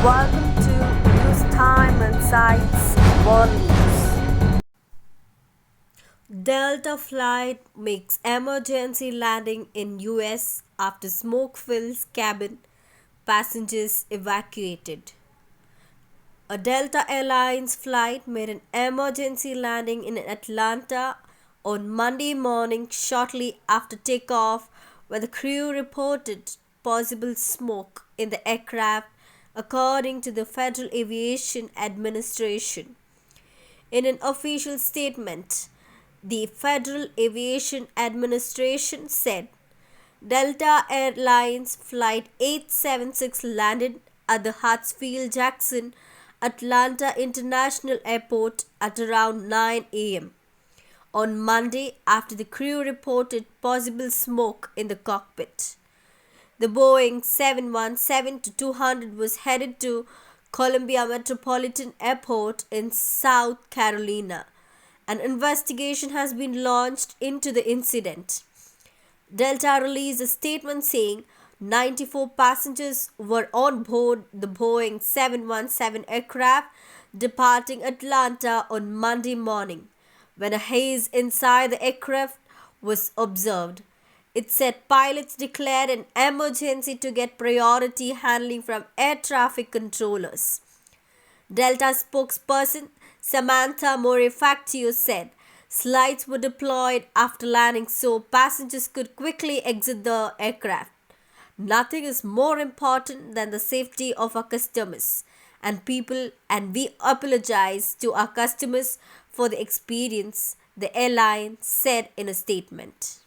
Welcome to News Time Insights World News. Delta flight makes emergency landing in US after smoke fills cabin. Passengers evacuated. A Delta Airlines flight made an emergency landing in Atlanta on Monday morning shortly after takeoff, where the crew reported possible smoke in the aircraft, according to the Federal Aviation Administration. In an official statement, the Federal Aviation Administration said Delta Airlines Flight 876 landed at the Hartsfield Jackson Atlanta International Airport at around 9 a.m. on Monday after the crew reported possible smoke in the cockpit. The Boeing 717-200 was headed to Columbia Metropolitan Airport in South Carolina. An investigation has been launched into the incident. Delta released a statement saying 94 passengers were on board the Boeing 717 aircraft departing Atlanta on Monday morning, when a haze inside the aircraft was observed. It said pilots declared an emergency to get priority handling from air traffic controllers. Delta spokesperson Samantha Morifaccio said slides were deployed after landing so passengers could quickly exit the aircraft. Nothing is more important than the safety of our customers and people, and we apologize to our customers for the experience, the airline said in a statement.